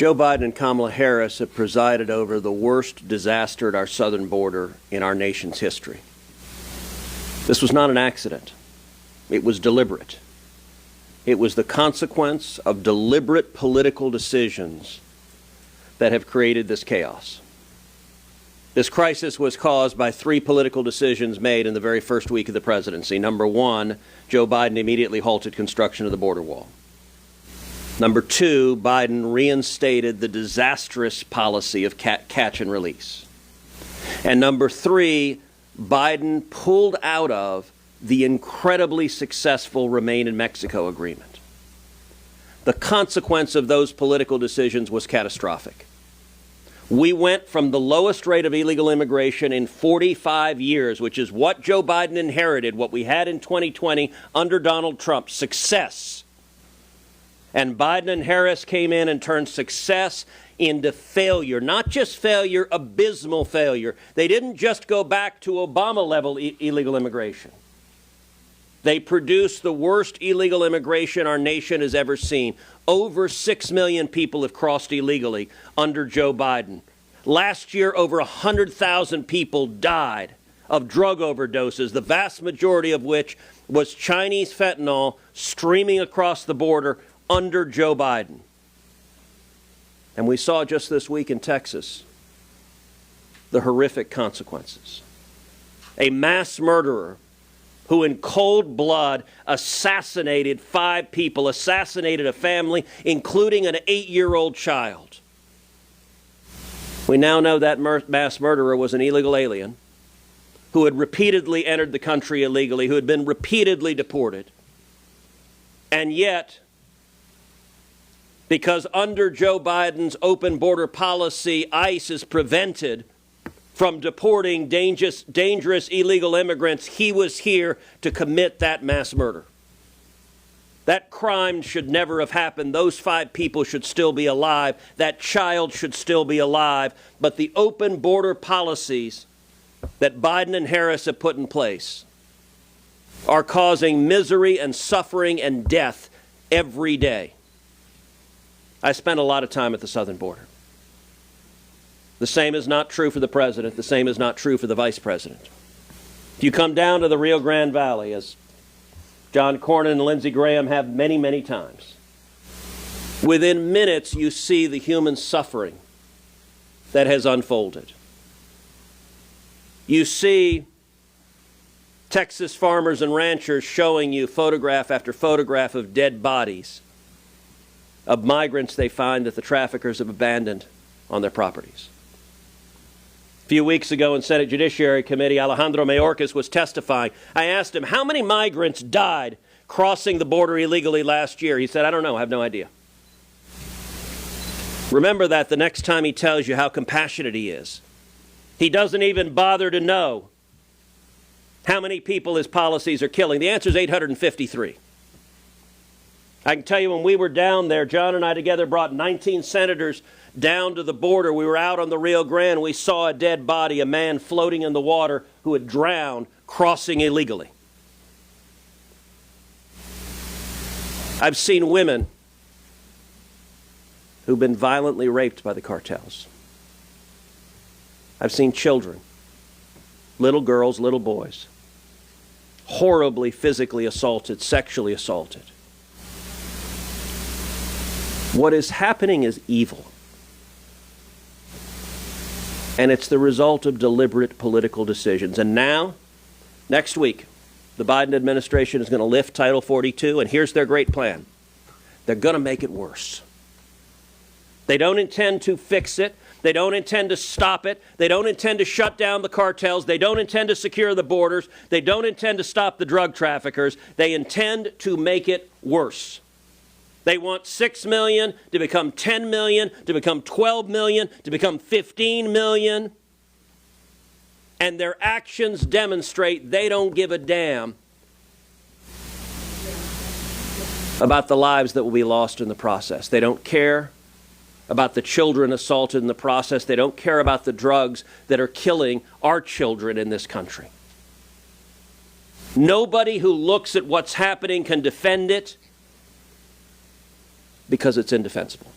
Joe Biden and Kamala Harris have presided over the worst disaster at our southern border in our nation's history. This was not an accident. It was deliberate. It was the consequence of deliberate political decisions that have created this chaos. This crisis was caused by three political decisions made in the very first week of the presidency. Number one, Joe Biden immediately halted construction of the border wall. Number two, Biden reinstated the disastrous policy of catch and release. And number three, Biden pulled out of the incredibly successful Remain in Mexico agreement. The consequence of those political decisions was catastrophic. We went from the lowest rate of illegal immigration in 45 years, which is what Joe Biden inherited, what we had in 2020 under Donald Trump, success. And Biden and Harris came in and turned success into failure, not just failure, abysmal failure. They didn't just go back to Obama-level illegal immigration. They produced the worst illegal immigration our nation has ever seen. Over 6 million people have crossed illegally under Joe Biden. Last year, over 100,000 people died of drug overdoses, the vast majority of which was Chinese fentanyl streaming across the border under Joe Biden. And we saw just this week in Texas the horrific consequences. A mass murderer who in cold blood assassinated 5 people, assassinated a family, including an 8-year-old child. We now know that mass murderer was an illegal alien who had repeatedly entered the country illegally, who had been repeatedly deported. And yet, because under Joe Biden's open border policy, ICE is prevented from deporting dangerous illegal immigrants, he was here to commit that mass murder. That crime should never have happened. Those 5 people should still be alive. That child should still be alive. But the open border policies that Biden and Harris have put in place are causing misery and suffering and death every day. I spent a lot of time at the southern border. The same is not true for the president. The same is not true for the vice president. If you come down to the Rio Grande Valley, as John Cornyn and Lindsey Graham have many, many times, within minutes you see the human suffering that has unfolded. You see Texas farmers and ranchers showing you photograph after photograph of dead bodies of migrants they find that the traffickers have abandoned on their properties. A few weeks ago in Senate Judiciary Committee, Alejandro Mayorkas was testifying. I asked him, how many migrants died crossing the border illegally last year? He said, I don't know, I have no idea. Remember that the next time he tells you how compassionate he is. He doesn't even bother to know how many people his policies are killing. The answer is 853. I can tell you when we were down there, John and I together brought 19 senators down to the border. We were out on the Rio Grande. We saw a dead body, a man floating in the water who had drowned crossing illegally. I've seen women who've been violently raped by the cartels. I've seen children, little girls, little boys, horribly physically assaulted, sexually assaulted. What is happening is evil. And it's the result of deliberate political decisions. And now, next week, the Biden administration is going to lift Title 42, and here's their great plan. They're going to make it worse. They don't intend to fix it. They don't intend to stop it. They don't intend to shut down the cartels. They don't intend to secure the borders. They don't intend to stop the drug traffickers. They intend to make it worse. They want 6 million to become 10 million, to become 12 million, to become 15 million. And their actions demonstrate they don't give a damn about the lives that will be lost in the process. They don't care about the children assaulted in the process. They don't care about the drugs that are killing our children in this country. Nobody who looks at what's happening can defend it, because it's indefensible.